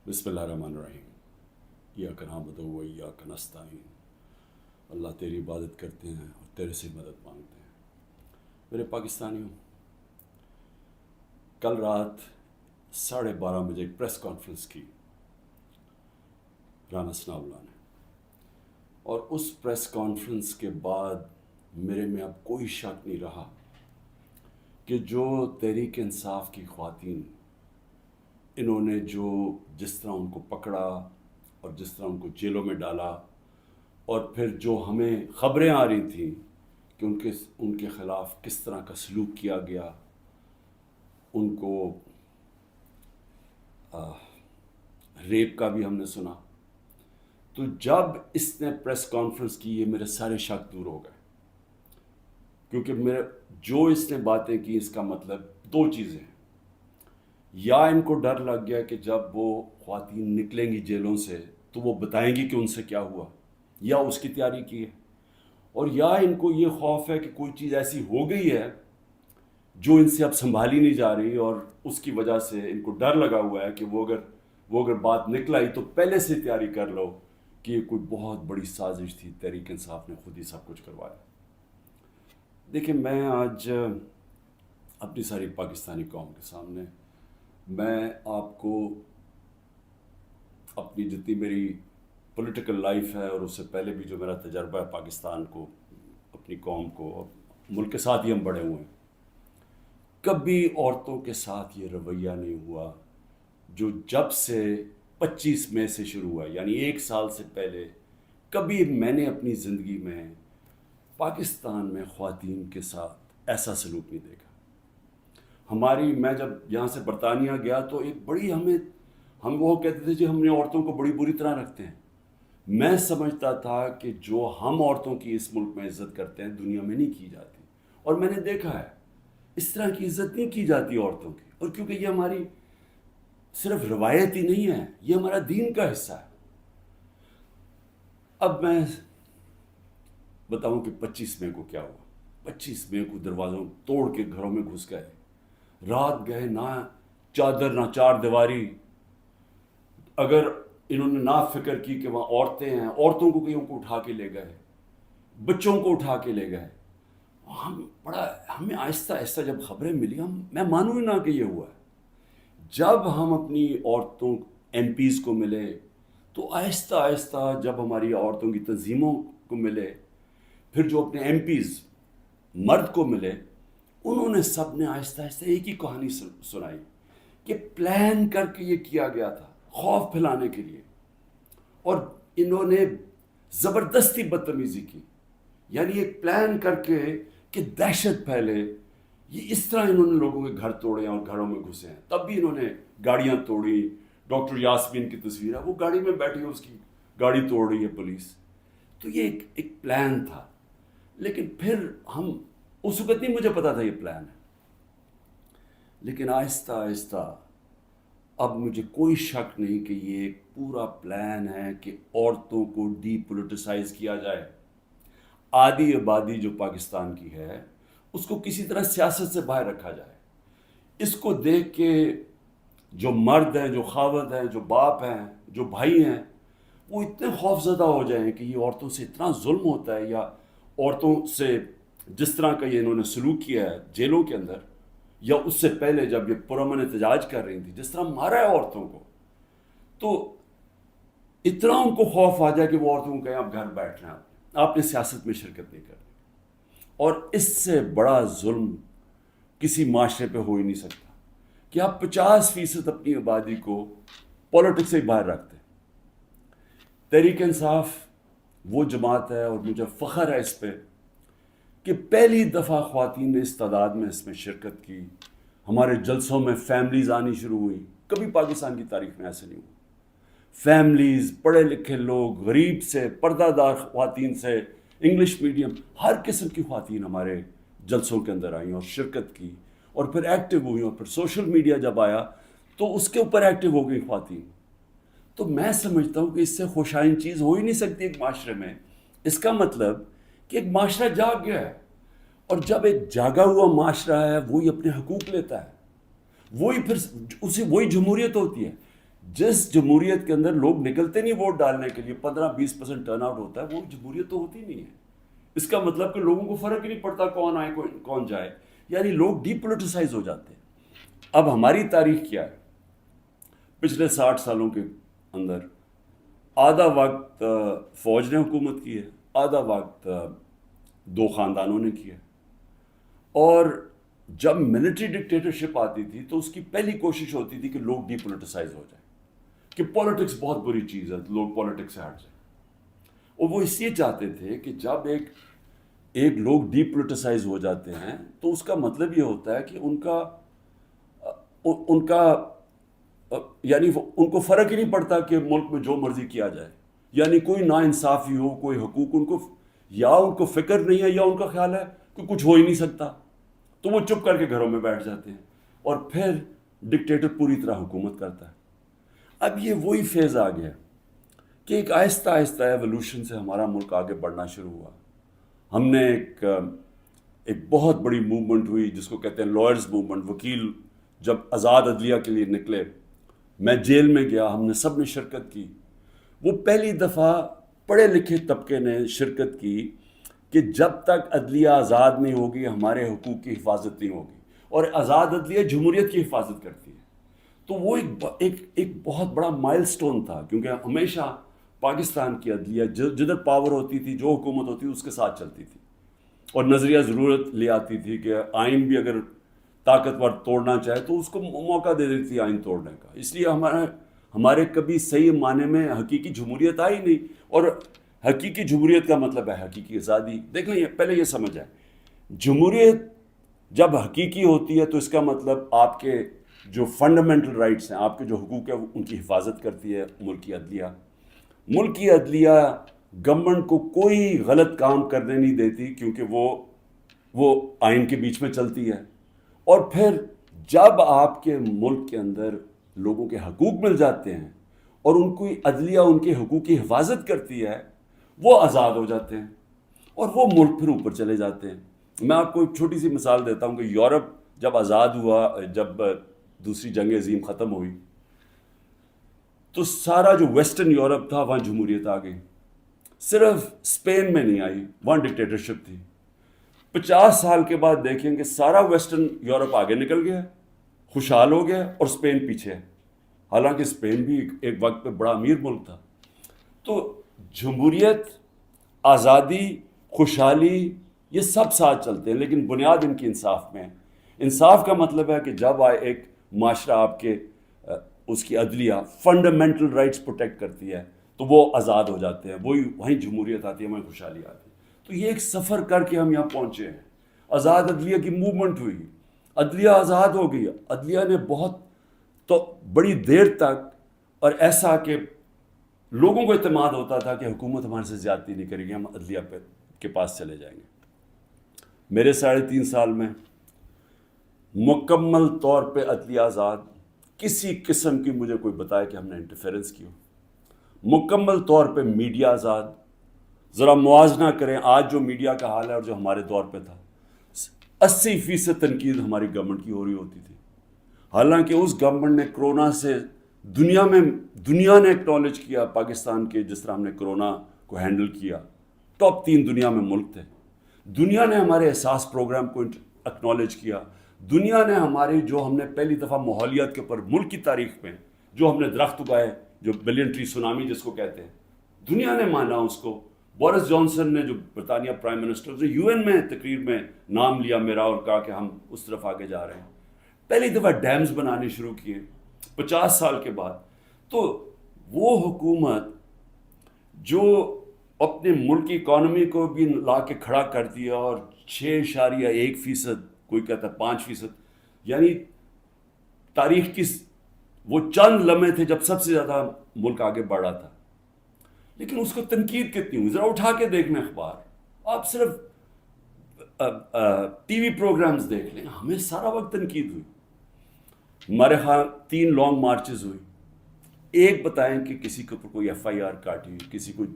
بسم اللہ الرحمن الرحیم۔ ایاک نعبد و ایاک نستعین۔ اللہ تیری عبادت کرتے ہیں اور تیرے سے مدد مانگتے ہیں۔ میرے پاکستانیوں، کل رات 12:30 بجے ایک پریس کانفرنس کی رانا ثناء اللہ نے، اور اس پریس کانفرنس کے بعد میرے میں اب کوئی شک نہیں رہا کہ جو تحریک انصاف کی خواتین، انہوں نے جس طرح ان کو پکڑا اور جس طرح ان کو جیلوں میں ڈالا، اور پھر جو ہمیں خبریں آ رہی تھیں کہ ان کے خلاف کس طرح کا سلوک کیا گیا، ان کو ریپ کا بھی ہم نے سنا، تو جب اس نے پریس کانفرنس کی، یہ میرے سارے شک دور ہو گئے، کیونکہ اس نے باتیں کی، اس کا مطلب دو چیزیں ہیں۔ یا ان کو ڈر لگ گیا کہ جب وہ خواتین نکلیں گی جیلوں سے تو وہ بتائیں گی کہ ان سے کیا ہوا، یا اس کی تیاری کی ہے، اور یا ان کو یہ خوف ہے کہ کوئی چیز ایسی ہو گئی ہے جو ان سے اب سنبھالی نہیں جا رہی، اور اس کی وجہ سے ان کو ڈر لگا ہوا ہے کہ وہ اگر بات نکل آئی تو پہلے سے تیاری کر لو کہ یہ کوئی بہت بڑی سازش تھی، تحریک انصاف نے خود ہی سب کچھ کروایا۔ دیکھیں، میں آج اپنی ساری پاکستانی قوم کے سامنے، میں آپ کو اپنی جتنی میری پولیٹیکل لائف ہے اور اس سے پہلے بھی جو میرا تجربہ ہے پاکستان کو، اپنی قوم کو، اور ملک کے ساتھ ہی ہم بڑے ہوئے ہیں، کبھی عورتوں کے ساتھ یہ رویہ نہیں ہوا جو جب سے 25 مئی سے شروع ہوا، یعنی 1 سال سے پہلے کبھی میں نے اپنی زندگی میں پاکستان میں خواتین کے ساتھ ایسا سلوک نہیں دیکھا۔ میں جب یہاں سے برطانیہ گیا تو ایک بڑی ہم وہ کہتے تھے جی ہم نے عورتوں کو بڑی بری طرح رکھتے ہیں۔ میں سمجھتا تھا کہ جو ہم عورتوں کی اس ملک میں عزت کرتے ہیں دنیا میں نہیں کی جاتی، اور میں نے دیکھا ہے اس طرح کی عزت نہیں کی جاتی عورتوں کی، اور کیونکہ یہ ہماری صرف روایت ہی نہیں ہے، یہ ہمارا دین کا حصہ ہے۔ اب میں بتاؤں کہ 25 مئی کو کیا ہوا۔ 25 مئی کو دروازوں توڑ کے گھروں میں گھس گئے، رات گئے، نہ چادر نہ چار دیواری۔ اگر انہوں نے نہ فکر کی کہ وہاں عورتیں ہیں، عورتوں کو کہیں کو اٹھا کے لے گئے، بچوں کو اٹھا کے لے گئے۔ ہمیں آہستہ آہستہ جب خبریں ملی، میں مانوں ہی نہ کہ یہ ہوا ہے۔ جب ہم اپنی عورتوں ایم پیز کو ملے تو آہستہ آہستہ جب ہماری عورتوں کی تنظیموں کو ملے، پھر جو اپنے ایم پیز مرد کو ملے، انہوں نے سب نے آہستہ آہستہ ایک ہی کہانی سنائی کہ پلان کر کے یہ کیا گیا تھا خوف پھیلانے کے لیے، اور انہوں نے زبردستی بدتمیزی کی، یعنی ایک پلان کر کے کہ دہشت پھیلے۔ یہ اس طرح انہوں نے لوگوں کے گھر توڑے اور گھروں میں گھسے ہیں۔ تب بھی انہوں نے گاڑیاں توڑی۔ ڈاکٹر یاسمین کی تصویر ہے، وہ گاڑی میں بیٹھی ہے، اس کی گاڑی توڑ رہی ہے پولیس۔ تو یہ ایک پلان تھا، لیکن پھر اس وقت نہیں مجھے پتا تھا یہ پلان ہے، لیکن آہستہ آہستہ اب مجھے کوئی شک نہیں کہ یہ ایک پورا پلان ہے کہ عورتوں کو ڈی پولیٹیسائز کیا جائے۔ آدھی آبادی جو پاکستان کی ہے اس کو کسی طرح سیاست سے باہر رکھا جائے۔ اس کو دیکھ کے جو مرد ہیں، جو خاوند ہیں، جو باپ ہیں، جو بھائی ہیں، وہ اتنے خوف زدہ ہو جائیں کہ یہ عورتوں سے اتنا ظلم ہوتا ہے، یا عورتوں سے جس طرح کا یہ انہوں نے سلوک کیا ہے جیلوں کے اندر، یا اس سے پہلے جب یہ پرامن احتجاج کر رہی تھی جس طرح مارا ہے عورتوں کو، تو اتنا ان کو خوف آ جائے کہ وہ عورتوں کو کہیں آپ گھر بیٹھنا ہے، آپ نے سیاست میں شرکت نہیں کرنی۔ اور اس سے بڑا ظلم کسی معاشرے پہ ہو ہی نہیں سکتا کہ آپ 50% اپنی آبادی کو پولیٹکس سے باہر رکھتے ہیں۔ تحریک انصاف وہ جماعت ہے، اور مجھے فخر ہے اس پہ کہ پہلی دفعہ خواتین نے اس تعداد میں اس میں شرکت کی۔ ہمارے جلسوں میں فیملیز آنی شروع ہوئی، کبھی پاکستان کی تاریخ میں ایسے نہیں ہوا۔ فیملیز، پڑھے لکھے لوگ، غریب سے، پردہ دار خواتین سے، انگلش میڈیم، ہر قسم کی خواتین ہمارے جلسوں کے اندر آئیں اور شرکت کی، اور پھر ایکٹیو ہوئی، اور پھر سوشل میڈیا جب آیا تو اس کے اوپر ایکٹیو ہو گئی خواتین۔ تو میں سمجھتا ہوں کہ اس سے خوشائن چیز ہو ہی نہیں سکتی ایک معاشرے میں۔ اس کا مطلب کہ ایک معاشرہ جاگ گیا ہے، اور جب ایک جاگا ہوا معاشرہ ہے وہی اپنے حقوق لیتا ہے، وہی جمہوریت ہوتی ہے۔ جس جمہوریت کے اندر لوگ نکلتے نہیں ووٹ ڈالنے کے لیے، 15-20% ٹرن آؤٹ ہوتا ہے، وہ جمہوریت تو ہوتی نہیں ہے. اس کا مطلب کہ لوگوں کو فرق ہی نہیں پڑتا کون آئے کون جائے، یعنی لوگ ڈی پولیٹیسائز ہو جاتے ہیں. اب ہماری تاریخ کیا ہے؟ پچھلے 60 سالوں کے اندر آدھا وقت فوج نے حکومت کی ہے، آدھا وقت دو خاندانوں نے کیا ہے. اور جب ملٹری ڈکٹیٹرشپ آتی تھی تو اس کی پہلی کوشش ہوتی تھی کہ لوگ ڈی پولیٹیسائز ہو جائیں، کہ پولیٹکس بہت بری چیز ہے، لوگ پولیٹکس سے ہٹ جائیں. اور وہ اس لیے چاہتے تھے کہ جب ایک لوگ ڈی پولیٹیسائز ہو جاتے ہیں تو اس کا مطلب یہ ہوتا ہے کہ ان کا یعنی ان کو فرق ہی نہیں پڑتا کہ ملک میں جو مرضی کیا جائے، یعنی کوئی ناانصافی ہو، کوئی حقوق ان کو فکر نہیں ہے، یا ان کا خیال ہے کہ کچھ ہو ہی نہیں سکتا، تو وہ چپ کر کے گھروں میں بیٹھ جاتے ہیں اور پھر ڈکٹیٹر پوری طرح حکومت کرتا ہے. اب یہ وہی فیز آ گیا کہ ایک آہستہ آہستہ ایوولوشن سے ہمارا ملک آگے بڑھنا شروع ہوا. ہم نے ایک بہت بڑی موومنٹ ہوئی جس کو کہتے ہیں لائرز موومنٹ. وکیل جب آزاد عدلیہ کے لیے نکلے، میں جیل میں گیا، ہم نے سب نے شرکت کی. وہ پہلی دفعہ پڑھے لکھے طبقے نے شرکت کی کہ جب تک عدلیہ آزاد نہیں ہوگی ہمارے حقوق کی حفاظت نہیں ہوگی، اور آزاد عدلیہ جمہوریت کی حفاظت کرتی ہے. تو وہ ایک بہت بڑا مائل سٹون تھا، کیونکہ ہمیشہ پاکستان کی عدلیہ جدھر پاور ہوتی تھی، جو حکومت ہوتی تھی اس کے ساتھ چلتی تھی، اور نظریہ ضرورت لے آتی تھی کہ آئین بھی اگر طاقتور توڑنا چاہے تو اس کو موقع دے دیتی تھی آئین توڑنے کا. اس لیے ہمارے کبھی صحیح معنی میں حقیقی جمہوریت آئی نہیں. اور حقیقی جمہوریت کا مطلب ہے حقیقی آزادی. دیکھ لیں، پہلے یہ سمجھ آئے، جمہوریت جب حقیقی ہوتی ہے تو اس کا مطلب آپ کے جو فنڈامنٹل رائٹس ہیں، آپ کے جو حقوق ہیں، ان کی حفاظت کرتی ہے ملکی عدلیہ. ملکی عدلیہ گورنمنٹ کو کوئی غلط کام کرنے نہیں دیتی، کیونکہ وہ آئین کے بیچ میں چلتی ہے. اور پھر جب آپ کے ملک کے اندر لوگوں کے حقوق مل جاتے ہیں اور ان کی عدلیہ ان کے حقوق کی حفاظت کرتی ہے، وہ آزاد ہو جاتے ہیں اور وہ ملک پھر اوپر چلے جاتے ہیں. میں آپ کو ایک چھوٹی سی مثال دیتا ہوں کہ یورپ جب آزاد ہوا، جب دوسری جنگ عظیم ختم ہوئی، تو سارا جو ویسٹرن یورپ تھا وہاں جمہوریت آ گئی. صرف اسپین میں نہیں آئی، وہاں ڈکٹیٹرشپ تھی. 50 سال کے بعد دیکھیں کہ سارا ویسٹرن یورپ آگے نکل گیا، خوشحال ہو گیا، اور اسپین پیچھے ہے، حالانکہ اسپین بھی ایک وقت پہ بڑا امیر ملک تھا. تو جمہوریت، آزادی، خوشحالی، یہ سب ساتھ چلتے ہیں، لیکن بنیاد ان کی انصاف میں ہے. انصاف کا مطلب ہے کہ جب ایک معاشرہ آپ کے اس کی عدلیہ فنڈامنٹل رائٹس پروٹیکٹ کرتی ہے تو وہ آزاد ہو جاتے ہیں، وہیں جمہوریت آتی ہے، وہیں خوشحالی آتی ہے. تو یہ ایک سفر کر کے ہم یہاں پہنچے ہیں. آزاد عدلیہ کی موومنٹ ہوئی، عدلیہ آزاد ہو گئی. عدلیہ نے بہت تو بڑی دیر تک، اور ایسا کہ لوگوں کو اعتماد ہوتا تھا کہ حکومت ہمارے سے زیادتی نہیں کرے گی، ہم عدلیہ کے پاس چلے جائیں گے. میرے 3.5 سال میں مکمل طور پہ عدلیہ آزاد، کسی قسم کی مجھے کوئی بتائے کہ ہم نے انٹرفیرنس کی ہو. مکمل طور پہ میڈیا آزاد. ذرا موازنہ کریں آج جو میڈیا کا حال ہے اور جو ہمارے دور پہ تھا. 80% تنقید ہماری گورنمنٹ کی ہو رہی ہوتی تھی، حالانکہ اس گورنمنٹ نے کرونا سے دنیا نے ایکنالج کیا پاکستان کے، جس طرح ہم نے کرونا کو ہینڈل کیا. ٹاپ 3 دنیا میں ملک تھے. دنیا نے ہمارے احساس پروگرام کو ایکنالج کیا. دنیا نے ہمارے جو ہم نے پہلی دفعہ ماحولیات کے اوپر ملک کی تاریخ میں جو ہم نے درخت اگائے، جو بلین ٹری سونامی جس کو کہتے ہیں، دنیا نے مانا اس کو. بورس جانسن نے، جو برطانیہ پرائم منسٹر، جو یو این میں تقریر میں نام لیا میرا اور کہا کہ ہم اس طرف آگے جا رہے ہیں. پہلی دفعہ ڈیمز بنانے شروع کیے 50 سال کے بعد. تو وہ حکومت جو اپنے ملک کی اکانومی کو بھی لا کے کھڑا کر دیا، اور 6.1%، کوئی کہتا ہے 5%، یعنی تاریخ کی وہ چند لمحے تھے جب سب سے زیادہ ملک آگے بڑھا تھا. لیکن اس کو تنقید کتنی ہوئی؟ ذرا اٹھا کے دیکھنا اخبار، آپ صرف ٹی وی پروگرامز دیکھ لیں، ہمیں سارا وقت تنقید ہوئی. ہمارے ہاں 3 لانگ مارچز ہوئی. ایک بتائیں کہ کسی کے اوپر کوئی FIR کاٹی، کسی کوئی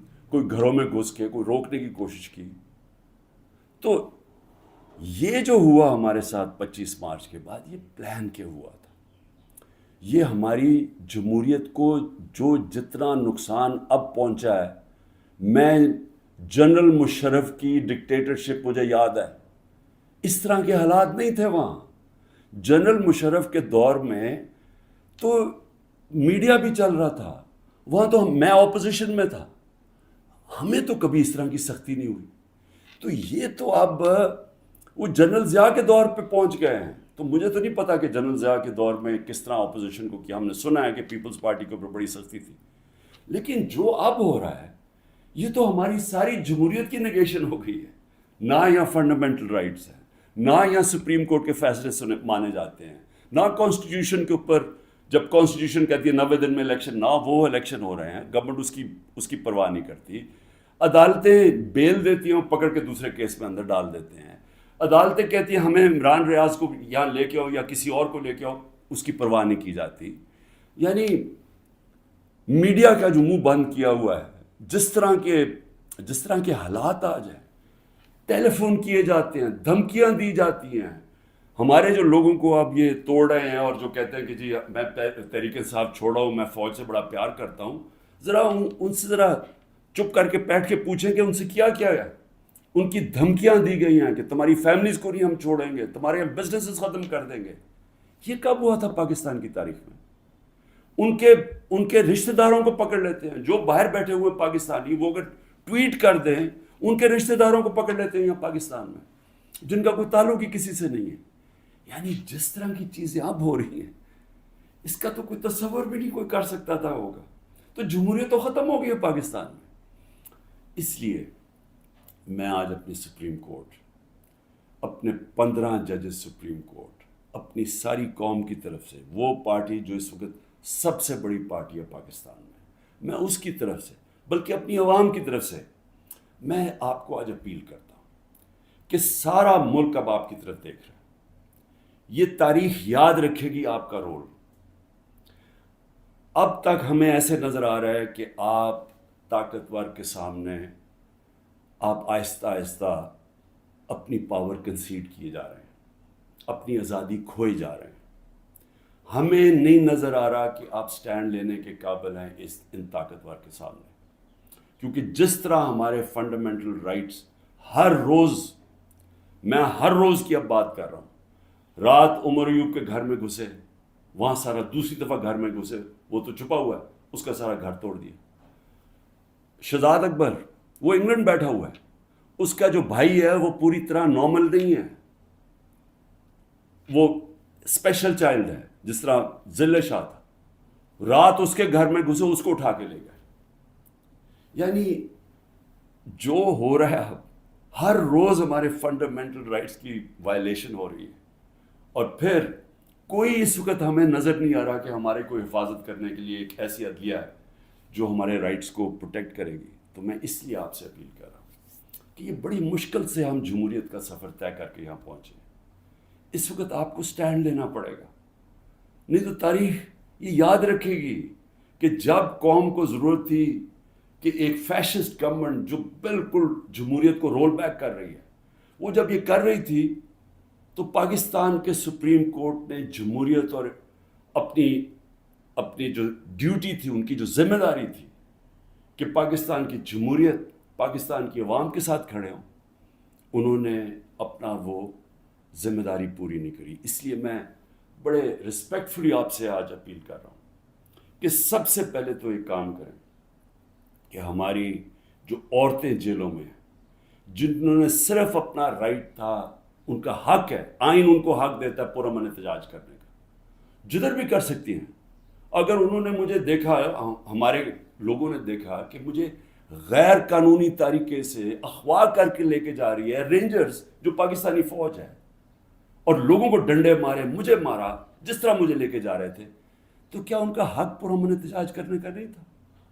گھروں میں گھس کے کوئی روکنے کی کوشش کی. تو یہ جو ہوا ہمارے ساتھ 25 مارچ کے بعد، یہ پلان کے ہوا تھا. یہ ہماری جمہوریت کو جو جتنا نقصان اب پہنچا ہے، میں جنرل مشرف کی ڈکٹیٹرشپ مجھے یاد ہے، اس طرح کے حالات نہیں تھے وہاں. جنرل مشرف کے دور میں تو میڈیا بھی چل رہا تھا، وہاں تو میں اپوزیشن میں تھا، ہمیں تو کبھی اس طرح کی سختی نہیں ہوئی. تو یہ تو اب وہ جنرل ضیاء کے دور پہ پہنچ گئے ہیں. تو مجھے تو نہیں پتا کہ جنرل ضیاء کے دور میں کس طرح اپوزیشن کو کیا. ہم نے سنا ہے کہ پیپلز پارٹی کے اوپر بڑی سختی تھی، لیکن جو اب ہو رہا ہے یہ تو ہماری ساری جمہوریت کی نگیشن ہو گئی ہے. نہ یہاں فنڈامنٹل رائٹس ہیں، نہ یہاں سپریم کورٹ کے فیصلے مانے جاتے ہیں، نہ کانسٹیٹیوشن کے اوپر جب کانسٹیٹیوشن کہتی ہے 90 دن میں الیکشن، نہ وہ الیکشن ہو رہے ہیں. گورنمنٹ اس کی پرواہ نہیں کرتی. عدالتیں بیل دیتی ہیں، پکڑ کے دوسرے کیس میں اندر ڈال دیتے ہیں. عدالتیں کہتی ہیں ہمیں عمران ریاض کو یہاں لے کے آؤ یا کسی اور کو لے کے آؤ، اس کی پرواہ نہیں کی جاتی. یعنی میڈیا کا جو منہ بند کیا ہوا ہے، جس طرح کے حالات آ جائیں، ٹیلی فون کیے جاتے ہیں، دھمکیاں دی جاتی ہیں. ہمارے جو لوگوں کو اب یہ توڑ رہے ہیں اور جو کہتے ہیں کہ جی میں تحریک انصاف چھوڑا ہوں، میں فوج سے بڑا پیار کرتا ہوں، ذرا ان سے ذرا چپ کر کے بیٹھ کے پوچھیں کہ ان سے کیا کیا ہے. ان کی دھمکیاں دی گئی ہیں کہ تمہاری فیملیز کو نہیں ہم چھوڑیں گے، تمہارے بزنسز ختم کر دیں گے. یہ کب ہوا تھا پاکستان کی تاریخ میں؟ ان کے رشتہ داروں کو پکڑ لیتے ہیں، جو باہر بیٹھے ہوئے پاکستانی، وہ اگر ٹویٹ کر دیں ان کے رشتہ داروں کو پکڑ لیتے ہیں یہاں پاکستان میں، جن کا کوئی تعلق ہی کسی سے نہیں ہے. یعنی جس طرح کی چیزیں اب ہو رہی ہیں، اس کا تو کوئی تصور بھی نہیں کوئی کر سکتا تھا ہوگا. تو جمہوریت تو ختم ہو گئی ہے پاکستان میں. اس لیے میں آج اپنی سپریم کورٹ، اپنے 15 ججز سپریم کورٹ، اپنی ساری قوم کی طرف سے، وہ پارٹی جو اس وقت سب سے بڑی پارٹی ہے پاکستان میں اس کی طرف سے، بلکہ اپنی عوام کی طرف سے میں آپ کو آج اپیل کرتا ہوں کہ سارا ملک اب آپ کی طرف دیکھ رہا ہے. یہ تاریخ یاد رکھے گی آپ کا رول. اب تک ہمیں ایسے نظر آ رہا ہے کہ آپ طاقتور کے سامنے آپ آہستہ آہستہ اپنی پاور کنسیڈ کیے جا رہے ہیں، اپنی آزادی کھوئے جا رہے ہیں. ہمیں نہیں نظر آ رہا کہ آپ سٹینڈ لینے کے قابل ہیں ان طاقتور کے سامنے. کیونکہ جس طرح ہمارے فنڈامنٹل رائٹس ہر روز کی اب بات کر رہا ہوں، رات عمر ایوب کے گھر میں گھسے، وہاں سارا دوسری دفعہ گھر میں گھسے، وہ تو چھپا ہوا ہے، اس کا سارا گھر توڑ دیا. شہزاد اکبر وہ انگلینڈ بیٹھا ہوا ہے، اس کا جو بھائی ہے وہ پوری طرح نارمل نہیں ہے، وہ اسپیشل چائلڈ ہے، جس طرح ذل شاہ تھا. رات اس کے گھر میں گھسے، اس کو اٹھا کے لے گئے. یعنی جو ہو رہا ہے ہر روز ہمارے فنڈامنٹل رائٹس کی وائلیشن ہو رہی ہے. اور پھر کوئی اس وقت ہمیں نظر نہیں آ رہا کہ ہمارے کو حفاظت کرنے کے لیے ایک ایسی عدلیہ ہے جو ہمارے رائٹس کو پروٹیکٹ کرے گی. تو میں اس لیے آپ سے اپیل کر رہا ہوں کہ یہ بڑی مشکل سے ہم جمہوریت کا سفر طے کر کے یہاں پہنچے. اس وقت آپ کو سٹینڈ لینا پڑے گا، نہیں تو تاریخ یہ یاد رکھے گی کہ جب قوم کو ضرورت تھی کہ ایک فیشسٹ گورنمنٹ جو بالکل جمہوریت کو رول بیک کر رہی ہے، وہ جب یہ کر رہی تھی تو پاکستان کے سپریم کورٹ نے جمہوریت اور اپنی جو ڈیوٹی تھی، ان کی جو ذمہ داری تھی کہ پاکستان کی جمہوریت پاکستان کی عوام کے ساتھ کھڑے ہوں، انہوں نے اپنا وہ ذمہ داری پوری نہیں کری. اس لیے میں بڑے رسپیکٹفلی آپ سے آج اپیل کر رہا ہوں کہ سب سے پہلے تو ایک کام کریں کہ ہماری جو عورتیں جیلوں میں ہیں، جنہوں نے صرف اپنا رائٹ تھا، ان کا حق ہے، آئین ان کو حق دیتا ہے پرامن احتجاج کرنے کا، جدھر بھی کر سکتی ہیں. اگر انہوں نے مجھے دیکھا، ہمارے لوگوں نے دیکھا کہ مجھے غیر قانونی طریقے سے اغوا کر کے لے کے جا رہی ہے رینجرز جو پاکستانی فوج ہے، اور لوگوں کو ڈنڈے مارے، مجھے مارا، جس طرح مجھے لے کے جا رہے تھے، تو کیا ان کا حق پرامن احتجاج کرنے کا نہیں تھا؟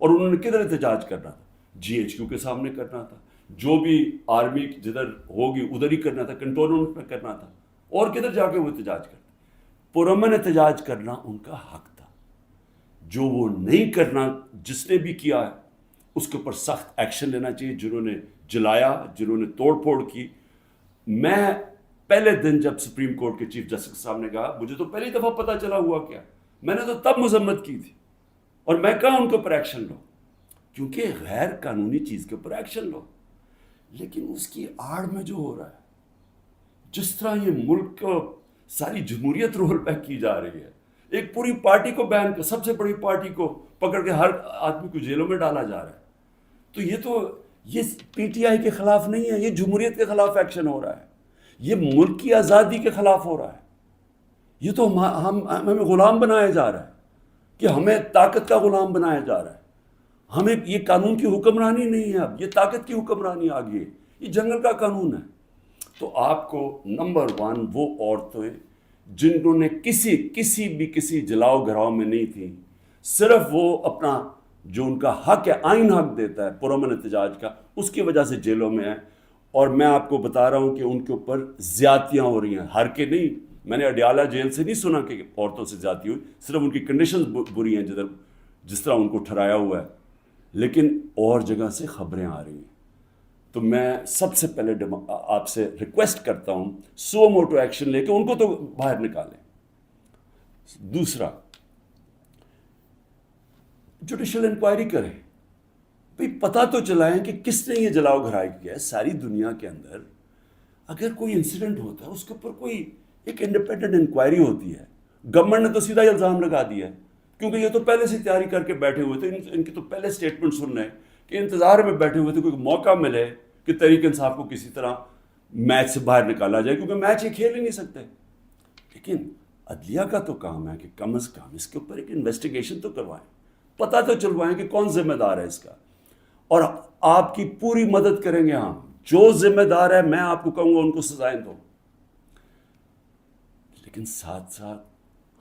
اور انہوں نے کدھر احتجاج کرنا تھا؟ GHQ کے سامنے کرنا تھا، جو بھی آرمی جدھر ہوگی ادھر ہی کرنا تھا، کنٹونمنٹ میں کرنا تھا، اور کدھر جا کے وہ احتجاج کرتے؟ پرامن احتجاج کرنا ان کا حق تھا. جو وہ نہیں کرنا، جس نے بھی کیا ہے اس کے اوپر سخت ایکشن لینا چاہیے. جنہوں نے جلایا، جنہوں نے توڑ پھوڑ کی. میں پہلے دن جب سپریم کورٹ کے چیف جسٹس کے سامنے کہا، مجھے تو پہلی دفعہ پتہ چلا ہوا کیا، میں نے تو تب مذمت کی تھی، اور میں کہا ان کے اوپر ایکشن لو، کیونکہ غیر قانونی چیز کے اوپر ایکشن لو. لیکن اس کی آڑ میں جو ہو رہا ہے، جس طرح یہ ملک کو ساری جمہوریت رول بیک کی جا رہی ہے، ایک پوری پارٹی کو بین کر، سب سے بڑی پارٹی کو پکڑ کے ہر آدمی کو جیلوں میں ڈالا جا رہا ہے. تو یہ پی ٹی آئی کے خلاف نہیں ہے، یہ جمہوریت کے خلاف ایکشن ہو رہا ہے، یہ ملک کی آزادی کے خلاف ہو رہا ہے. یہ تو ہمیں غلام بنایا جا رہا ہے، کہ ہمیں طاقت کا غلام بنایا جا رہا ہے. ہمیں یہ قانون کی حکمرانی نہیں ہے، اب یہ طاقت کی حکمرانی آ گئی ہے، یہ جنگل کا قانون ہے. تو آپ کو نمبر 1 وہ عورتیں جنہوں نے کسی جلاؤ گھراؤ میں نہیں تھیں، صرف وہ اپنا جو ان کا حق ہے، آئین حق دیتا ہے پرامن احتجاج کا، اس کی وجہ سے جیلوں میں ہیں. اور میں آپ کو بتا رہا ہوں کہ ان کے اوپر زیادتیاں ہو رہی ہیں، ہر کے نہیں. میں نے اڈیالہ جیل سے نہیں سنا کہ عورتوں سے زیادتی ہوئی، صرف ان کی کنڈیشنز بری ہیں جس طرح ان کو ٹھہرایا ہوا ہے، لیکن اور جگہ سے خبریں آ رہی ہیں. تو میں سب سے پہلے آپ سے ریکویسٹ کرتا ہوں، سو موٹو ایکشن لے کے ان کو تو باہر نکالیں. دوسرا، جوڈیشل انکوائری کریں. بھئی پتہ تو چلائیں کہ کس نے یہ جلاؤ گھرائی کیا ہے. ساری دنیا کے اندر اگر کوئی انسیڈنٹ ہوتا ہے، اس کے اوپر کوئی ایک انڈیپینڈنٹ انکوائری ہوتی ہے. گورنمنٹ نے تو سیدھا الزام لگا دیا ہے، کیونکہ یہ تو پہلے سے تیاری کر کے بیٹھے ہوئے تھے. ان کی تو پہلے سٹیٹمنٹ سن رہے ہیں کہ انتظار میں بیٹھے ہوئے تھے کوئی موقع ملے کہ تحریک انصاف کو کسی طرح میچ سے باہر نکالا جائے، کیونکہ میچ یہ کھیل ہی نہیں سکتے. لیکن عدلیہ کا تو کام ہے کہ کم از کم اس کے اوپر ایک انویسٹیگیشن تو کروائیں، پتہ تو چلوائیں کہ کون ذمہ دار ہے اس کا. اور آپ کی پوری مدد کریں گے ہم. جو ذمہ دار ہے میں آپ کو کہوں گا ان کو سزائیں دو. لیکن ساتھ ساتھ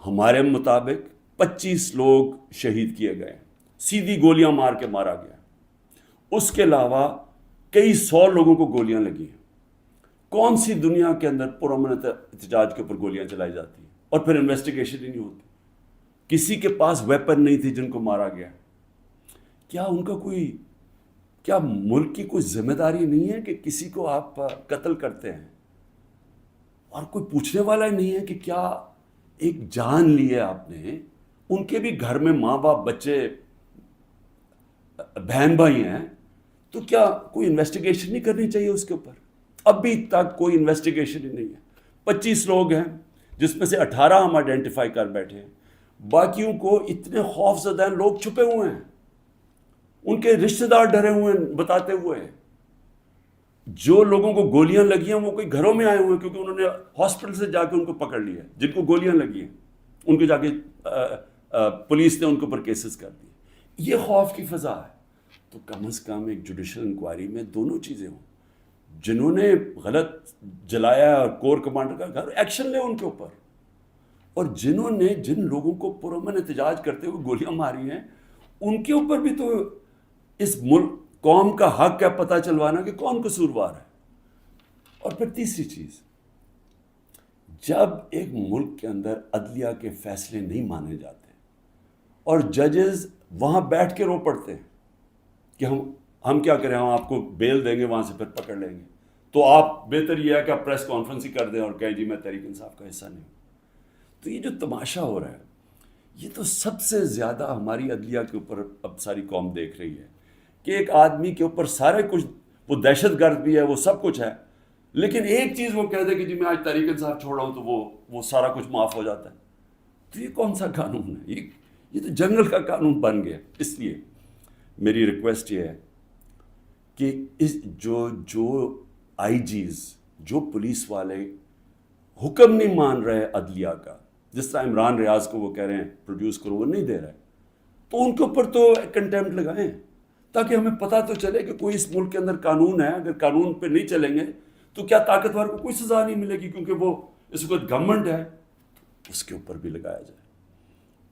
ہمارے مطابق 25 لوگ شہید کیے گئے، سیدھی گولیاں مار کے مارا گیا. اس کے علاوہ کئی 100 لوگوں کو گولیاں لگی ہیں. کون سی دنیا کے اندر پرامن احتجاج کے اوپر گولیاں چلائی جاتی ہیں اور پھر انویسٹیگیشن ہی نہیں ہوتی؟ کسی کے پاس ویپن نہیں تھی جن کو مارا گیا. کیا ان کا کیا ملک کی کوئی ذمہ داری نہیں ہے کہ کسی کو آپ قتل کرتے ہیں اور کوئی پوچھنے والا ہی نہیں ہے کہ کیا ایک جان لی ہے آپ نے؟ ان کے بھی گھر میں ماں باپ، بچے، بہن بھائی ہیں، تو کیا کوئی انویسٹیگیشن نہیں کرنی چاہیے اس کے اوپر؟ ابھی تک کوئی انویسٹیگیشن ہی نہیں ہے. 25 لوگ ہیں جس میں سے 18 ہم آئیڈینٹیفائی کر بیٹھے ہیں. باقیوں کو اتنے خوف زدہ ہیں، لوگ چھپے ہوئے ہیں، ان کے رشتہ دار ڈرے ہوئے ہیں بتاتے ہوئے. جو لوگوں کو گولیاں لگی ہیں وہ کوئی گھروں میں آئے ہوئے ہیں، کیونکہ انہوں نے ہاسپٹل سے جا کے ان کو پکڑ لیا. جن کو گولیاں لگی ہیں ان کو جا کے پولیس نے ان کے اوپر کیسز کر دیے. یہ خوف کی فضا ہے. تو کم از کم ایک جوڈیشل انکوائری میں دونوں چیزیں ہوں. جنہوں نے غلط جلایا کور کمانڈر کا گھر، ایکشن لے ان کے اوپر. اور جنہوں نے جن لوگوں کو پرامن احتجاج کرتے ہوئے گولیاں ماری ہیں، ان کے اوپر بھی تو اس ملک قوم کا حق ہے پتہ چلوانا کہ کون قصوروار ہے. اور پھر تیسری چیز، جب ایک ملک کے اندر عدلیہ کے فیصلے نہیں مانے جاتے اور ججز وہاں بیٹھ کے رو پڑتے ہیں کہ ہم کیا کریں، ہم آپ کو بیل دیں گے، وہاں سے پھر پکڑ لیں گے، تو آپ بہتر یہ ہے کہ آپ پریس کانفرنس ہی کر دیں اور کہیں جی میں تحریک انصاف کا حصہ نہیں ہوں. تو یہ جو تماشا ہو رہا ہے، یہ تو سب سے زیادہ ہماری عدلیہ کے اوپر اب ساری قوم دیکھ رہی ہے کہ ایک آدمی کے اوپر سارے کچھ، وہ دہشت گرد بھی ہے، وہ سب کچھ ہے، لیکن ایک چیز وہ کہہ دے کہ جی میں آج تحریک انصاف چھوڑ رہا ہوں تو وہ سارا کچھ معاف ہو جاتا ہے. تو یہ کون سا قانون ہے؟ یہ تو جنگل کا قانون بن گیا. اس لیے میری ریکویسٹ یہ ہے کہ جو آئی جیز، جو پولیس والے حکم نہیں مان رہے عدلیہ کا، جس طرح عمران ریاض کو وہ کہہ رہے ہیں پروڈیوس کرو، وہ نہیں دے رہے، تو ان کے اوپر تو کنٹیمپٹ لگائیں تاکہ ہمیں پتہ تو چلے کہ کوئی اس ملک کے اندر قانون ہے. اگر قانون پہ نہیں چلیں گے تو کیا طاقتور کو کوئی سزا نہیں ملے گی، کیونکہ وہ اس وقت گورنمنٹ ہے. اس کے اوپر بھی لگایا جائے.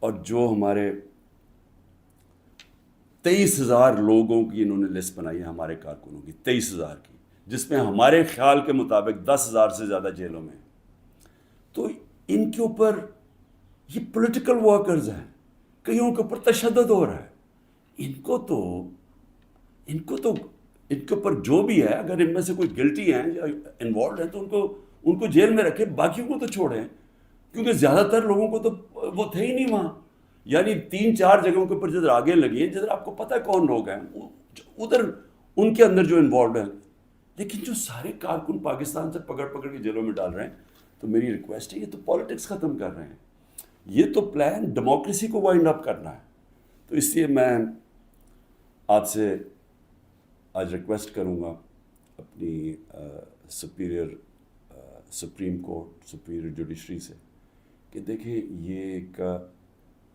اور جو ہمارے 23,000 لوگوں کی انہوں نے لسٹ بنائی ہے ہمارے کارکنوں کی، 23,000 کی، جس میں ہمارے خیال کے مطابق 10,000 سے زیادہ جیلوں میں ہیں. تو ان کے اوپر یہ پولیٹیکل ورکرز ہیں، کئیوں کے اوپر تشدد ہو رہا ہے. ان کے اوپر جو بھی ہے، اگر ان میں سے کوئی گلٹی ہیں یا انوالوڈ ہیں تو ان کو جیل میں رکھے، باقیوں کو تو چھوڑیں، کیونکہ زیادہ تر لوگوں کو تو وہ تھے ہی نہیں وہاں. یعنی 3-4 جگہوں کے اوپر جدھر آگے لگی ہیں، جدھر آپ کو پتہ ہے کون لوگ ہیں ادھر ان کے اندر جو انوالوڈ ہیں. لیکن جو سارے کارکن پاکستان سے پکڑ پکڑ کے جیلوں میں ڈال رہے ہیں، تو میری ریکویسٹ ہے، یہ تو پالیٹکس ختم کر رہے ہیں، یہ تو پلان ڈیموکریسی کو وائنڈ اپ کرنا ہے. تو اس لیے میں آپ سے آج ریکویسٹ کروں گا اپنی سپریم کورٹ، سپیریئر جوڈیشری سے، کہ دیکھیں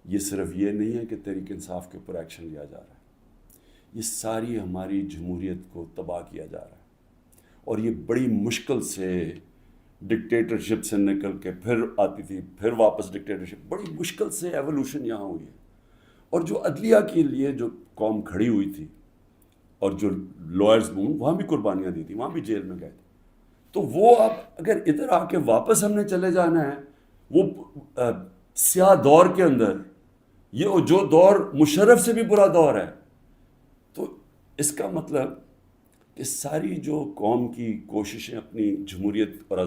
یہ صرف یہ نہیں ہے کہ تحریک انصاف کے اوپر ایکشن لیا جا رہا ہے، یہ ساری ہماری جمہوریت کو تباہ کیا جا رہا ہے. اور یہ بڑی مشکل سے ڈکٹیٹرشپ سے نکل کے پھر آتی تھی، پھر واپس ڈکٹیٹرشپ، بڑی مشکل سے ایولیوشن یہاں ہوئی ہے. اور جو عدلیہ کے لیے جو قوم کھڑی ہوئی تھی، اور جو لائرز وہاں بھی قربانیاں دی تھی، وہاں بھی جیل میں گئے تھے. تو وہ اب اگر ادھر آ کے واپس ہم نے چلے جانا ہے وہ سیاہ دور کے اندر، یہ جو دور مشرف سے بھی برا دور ہے، تو اس کا مطلب کہ ساری جو قوم کی کوششیں اپنی جمہوریت اور